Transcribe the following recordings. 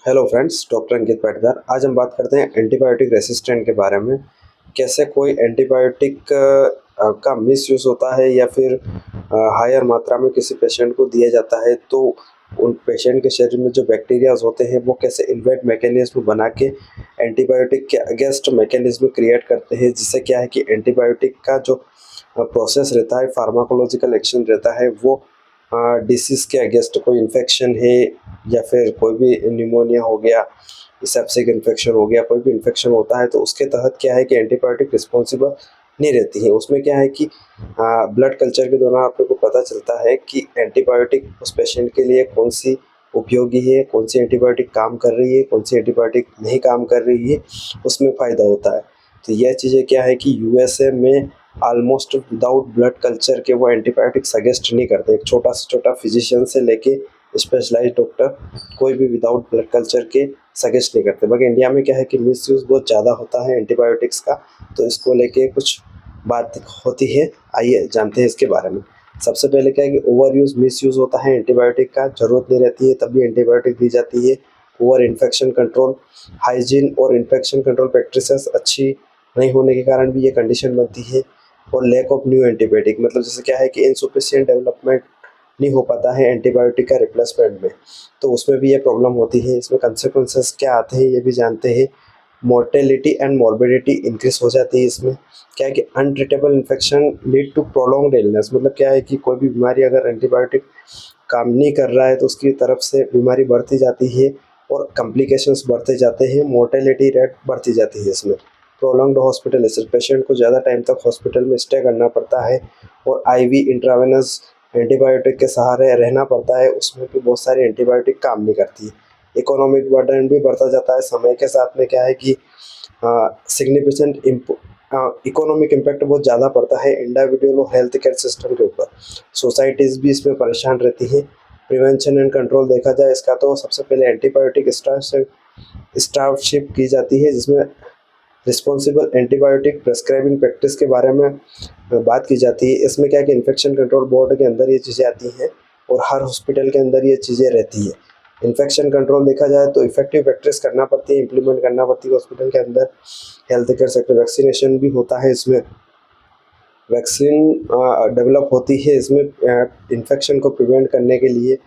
Hello friends, doctor अंकित पाटीदार। आज हम बात करते हैं एंटीबायोटिक रेसिस्टेंट के बारे में। कैसे कोई एंटीबायोटिक का मिसयूज़ होता है या फिर हायर मात्रा में किसी पेशेंट को दिया जाता है, तो उन पेशेंट के शरीर में जो बैक्टीरियाज होते हैं वो कैसे इन्वेट मैकेनिज्म बना के एंटीबायोटिक के अगेंस्ट मैकेनिज्म क्रिएट करते हैं, जिससे क्या है कि एंटीबायोटिक का जो प्रोसेस रहता है, फार्माकोलॉजिकल एक्शन रहता है, वो डिसीज़ के अगेंस्ट कोई इन्फेक्शन है या फिर कोई भी निमोनिया हो गया, सेप्सिक इन्फेक्शन हो गया, कोई भी इन्फेक्शन होता है तो उसके तहत क्या है कि एंटीबायोटिक रिस्पॉन्सिबल नहीं रहती है। उसमें क्या है कि ब्लड कल्चर के दौरान आप लोग को पता चलता है कि एंटीबायोटिक उस पेशेंट के लिए कौन सी उपयोगी है, कौन सी एंटीबायोटिक काम कर रही है, कौन सी एंटीबायोटिक नहीं काम कर रही है, उसमें फ़ायदा होता है। तो यह चीज़ें क्या है कि यूएसए में ऑलमोस्ट विदाउट ब्लड कल्चर के वो एंटीबायोटिक सजेस्ट नहीं करते। एक छोटा से छोटा फिजिशियन से लेके स्पेशलाइज्ड डॉक्टर कोई भी विदाउट ब्लड कल्चर के सजेस्ट नहीं करते। बाकी इंडिया में क्या है कि मिसयूज़ बहुत ज़्यादा होता है एंटीबायोटिक्स का, तो इसको लेके कुछ बात होती है। आइए जानते हैं इसके बारे में। सबसे पहले क्या है कि ओवर यूज़ मिसयूज़ होता है एंटीबायोटिक का, ज़रूरत नहीं रहती है तभी एंटीबायोटिक दी जाती है। ओवर इन्फेक्शन कंट्रोल, हाइजीन और इन्फेक्शन कंट्रोल प्रैक्टिसेस अच्छी नहीं होने के कारण भी ये कंडीशन बनती है। और लैक ऑफ न्यू एंटीबायोटिक, मतलब जैसे क्या है कि इनसफिशिएंट डेवलपमेंट नहीं हो पाता है एंटीबायोटिक का रिप्लेसमेंट में, तो उसमें भी ये प्रॉब्लम होती है। इसमें कंसिक्वेंसेस क्या आते हैं ये भी जानते हैं। मोर्टेलिटी एंड मॉर्बिडिटी इंक्रीज हो जाती है। इसमें क्या है कि untreatable infection lead to prolonged illness, मतलब क्या है कि कोई भी बीमारी अगर एंटीबायोटिक काम नहीं कर रहा है तो उसकी तरफ से बीमारी बढ़ती जाती है और कॉम्प्लिकेशंस बढ़ते जाते हैं, मोर्टेलिटी रेट बढ़ती जाती है। इसमें प्रोलॉन्ग्ड हॉस्पिटलाइजेशन, पेशेंट को ज़्यादा टाइम तक हॉस्पिटल में स्टे करना पड़ता है और आईवी इंट्रावेनस एंटीबायोटिक के सहारे रहना पड़ता है। उसमें भी बहुत सारी एंटीबायोटिक काम नहीं करती है। इकोनॉमिक बर्डन भी बढ़ता जाता है समय के साथ में। क्या है कि सिग्निफिकेंट इकोनॉमिक इम्पैक्ट बहुत ज़्यादा पड़ता है इंडिविजुअल और हेल्थ केयर सिस्टम के ऊपर। सोसाइटीज़ भी इसमें परेशान रहती है। प्रिवेंशन एंड कंट्रोल देखा जाए इसका, तो सबसे पहले एंटीबायोटिक स्टाफशिप की जाती है, जिसमें रिस्पॉन्सिबल एंटीबायोटिक प्रेस्क्राइबिंग प्रैक्टिस के बारे में बात की जाती है। इसमें क्या है कि इन्फेक्शन कंट्रोल बोर्ड के अंदर ये चीज़ें आती हैं और हर हॉस्पिटल के अंदर ये चीज़ें रहती है। इन्फेक्शन कंट्रोल देखा जाए तो इफेक्टिव प्रैक्टिस करना पड़ती है, इंप्लीमेंट करना पड़ती है हॉस्पिटल के अंदर। हेल्थ केयर सेक्टर, वैक्सीनेशन भी होता है इसमें। वैक्सीन डेवलप होती है इसमें इन्फेक्शन को प्रिवेंट करने के लिए।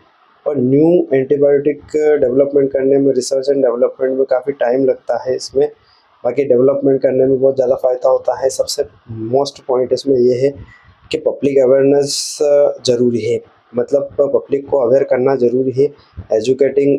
और न्यू एंटीबायोटिक डेवलपमेंट करने में, रिसर्च एंड डेवलपमेंट में काफ़ी टाइम लगता है इसमें। बाकी डेवलपमेंट करने में बहुत ज़्यादा फ़ायदा होता है। सबसे मोस्ट पॉइंट इसमें ये है कि पब्लिक अवेयरनेस ज़रूरी है, मतलब पब्लिक को अवेयर करना ज़रूरी है। एजुकेटिंग